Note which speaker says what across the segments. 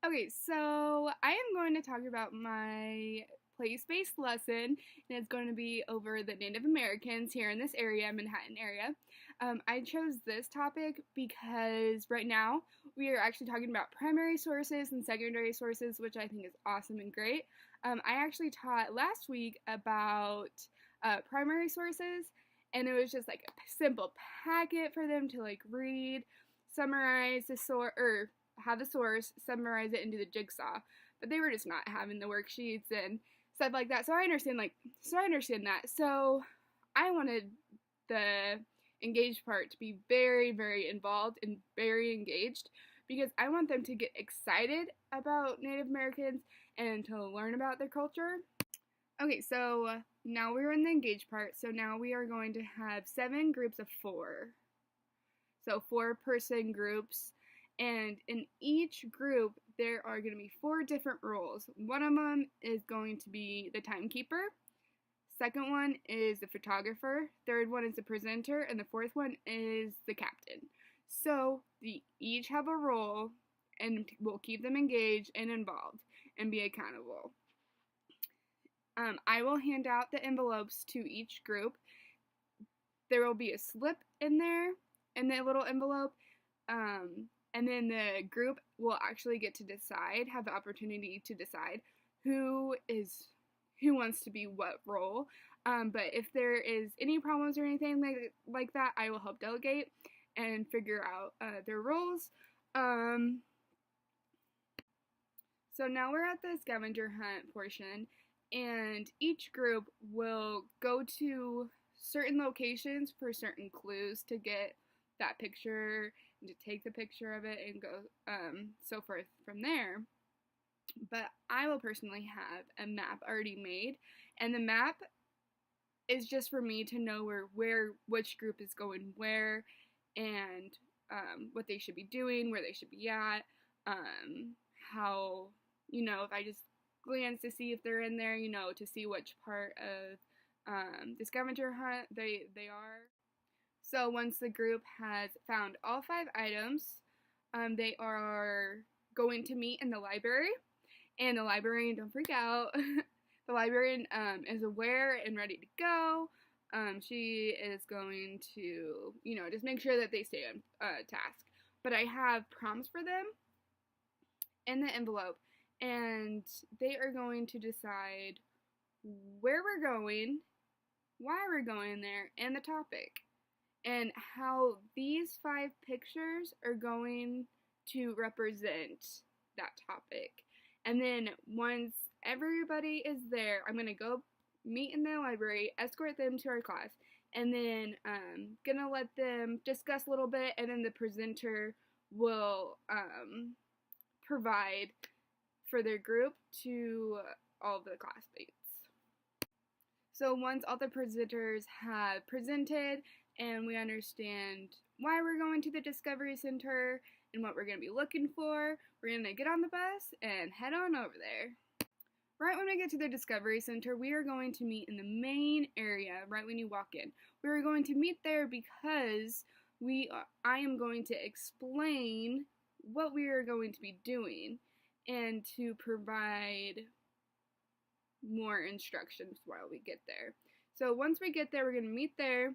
Speaker 1: Okay, so I am going to talk about my place-based lesson, and it's going to be over the Native Americans here in this area, Manhattan area. I chose this topic because right now we are actually talking about primary sources and secondary sources, which I think is awesome and great. I actually taught last week about primary sources, and it was just like a simple packet for them to like read, summarize the source, or have the source, summarize it into the jigsaw. But they were just not having the worksheets and stuff like that. So I understand that. So I wanted the engaged part to be very, very involved and very engaged because I want them to get excited about Native Americans and to learn about their culture. Okay, so now we're in the engaged part. So now we are going to have 7 groups of 4. So 4-person groups, and in each group there are going to be 4 different roles. One of them is going to be the timekeeper, second one is the photographer, third one is the presenter, and the fourth one is the captain. So they each have a role, and we'll keep them engaged and involved and be accountable. I will hand out the envelopes to each group. There will be a slip in there in the little envelope, and then the group will actually get to decide, have the opportunity to decide who wants to be what role. But if there is any problems or anything like that, I will help delegate and figure out their roles. So now we're at the scavenger hunt portion, and each group will go to certain locations for certain clues to get that picture and to take the picture of it and go so forth from there. But I will personally have a map already made, and the map is just for me to know where which group is going where, and what they should be doing, where they should be at, how, if I just glance to see if they're in there, to see which part of the scavenger hunt they are. So once the group has found all 5 items, they are going to meet in the library. And the librarian, don't freak out, the librarian is aware and ready to go. She is going to, just make sure that they stay on task. But I have prompts for them in the envelope, and they are going to decide where we're going, why we're going there, and the topic, and how these 5 pictures are going to represent that topic. And then once everybody is there, I'm going to go meet in the library, escort them to our class, and then gonna let them discuss a little bit, and then the presenter will provide for their group to all of the classmates. So once all the presenters have presented and we understand why we're going to the Discovery Center and what we're going to be looking for, we're going to get on the bus and head on over there. Right when we get to the Discovery Center, we are going to meet in the main area right when you walk in. We are going to meet there because I am going to explain what we are going to be doing and to provide more instructions while we get there. So once we get there, we're going to meet there.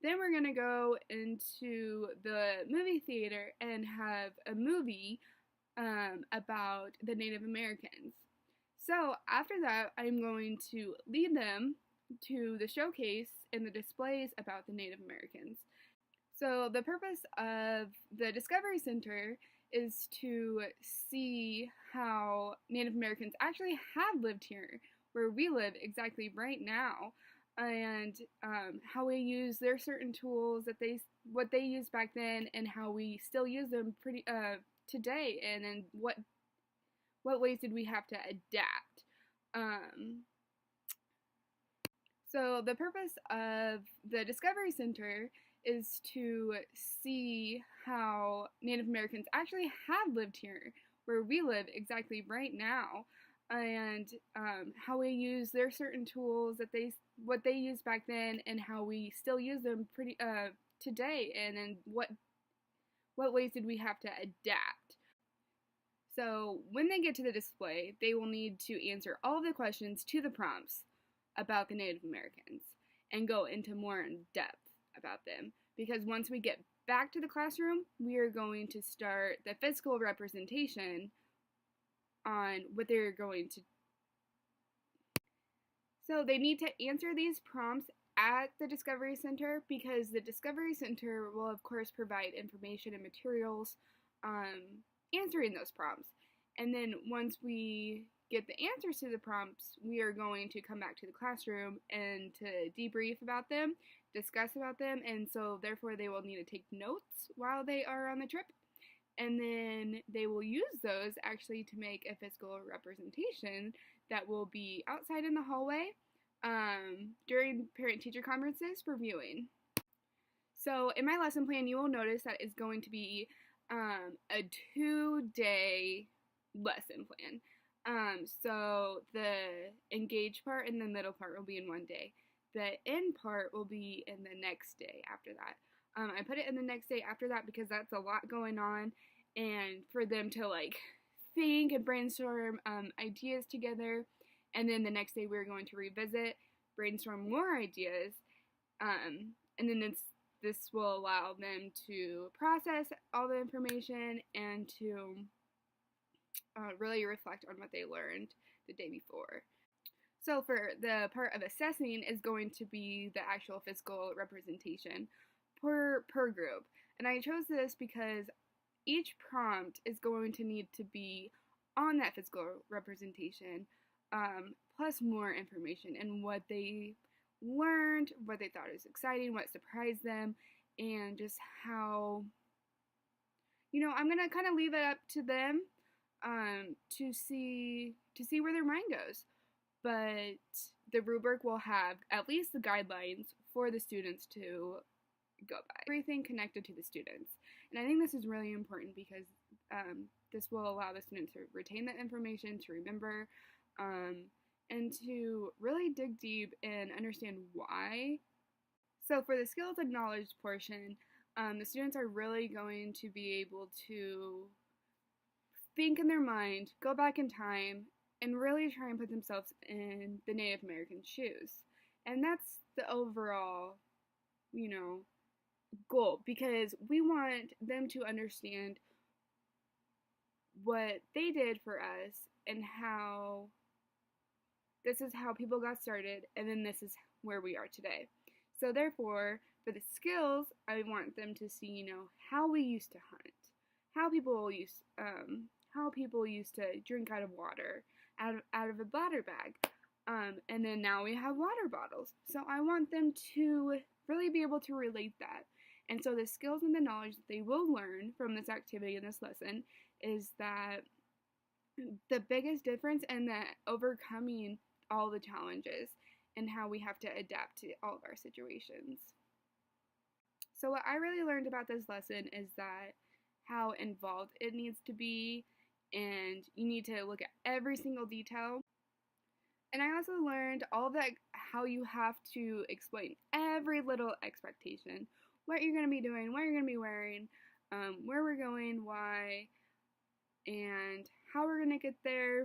Speaker 1: Then we're going to go into the movie theater and have a movie about the Native Americans. So after that, I'm going to lead them to the showcase and the displays about the Native Americans. So the purpose of the Discovery Center is to see how Native Americans actually have lived here, where we live exactly right now, and how we use their certain tools what they used back then, and how we still use them today, and then what ways did we have to adapt. So the purpose of the Discovery Center is to see how Native Americans actually have lived here, where we live exactly right now, and how we use their certain tools what they used back then, and how we still use them today, and then what ways did we have to adapt. So when they get to the display, they will need to answer all of the questions to the prompts about the Native Americans and go into more in depth about them. Because once we get back to the classroom, we are going to start the physical representation on what they're going to. So they need to answer these prompts at the Discovery Center because the Discovery Center will of course provide information and materials answering those prompts. And then once we get the answers to the prompts, we are going to come back to the classroom and to debrief about them, discuss about them, and so therefore they will need to take notes while they are on the trip. And then they will use those actually to make a physical representation that will be outside in the hallway during parent-teacher conferences for viewing. So in my lesson plan, you will notice that it's going to be a 2-day lesson plan. So the engage part and the middle part will be in one day. The end part will be in the next day after that. I put it in the next day after that because that's a lot going on, and for them to like think and brainstorm ideas together. And then the next day we're going to revisit, brainstorm more ideas, and then this will allow them to process all the information and to really reflect on what they learned the day before. So for the part of assessing is going to be the actual physical representation per group. And I chose this because each prompt is going to need to be on that physical representation, plus more information and what they learned, what they thought was exciting, what surprised them, and just how, I'm going to kind of leave it up to them to see where their mind goes. But the rubric will have at least the guidelines for the students to go by. Everything connected to the students. And I think this is really important because this will allow the students to retain that information, to remember, and to really dig deep and understand why. So for the skills and knowledge portion, the students are really going to be able to think in their mind, go back in time, and really try and put themselves in the Native American shoes. And that's the overall, goal, because we want them to understand what they did for us and how this is how people got started, and then this is where we are today. So therefore, for the skills, I want them to see, how we used to hunt, how people used to drink out of water, out of a bladder bag, and then now we have water bottles. So I want them to really be able to relate that. And so the skills and the knowledge that they will learn from this activity in this lesson is that the biggest difference in that overcoming all the challenges and how we have to adapt to all of our situations. So what I really learned about this lesson is that how involved it needs to be, and you need to look at every single detail. And I also learned all of that, how you have to explain every little expectation, what you're going to be doing, what you're going to be wearing, where we're going, why, and how we're going to get there,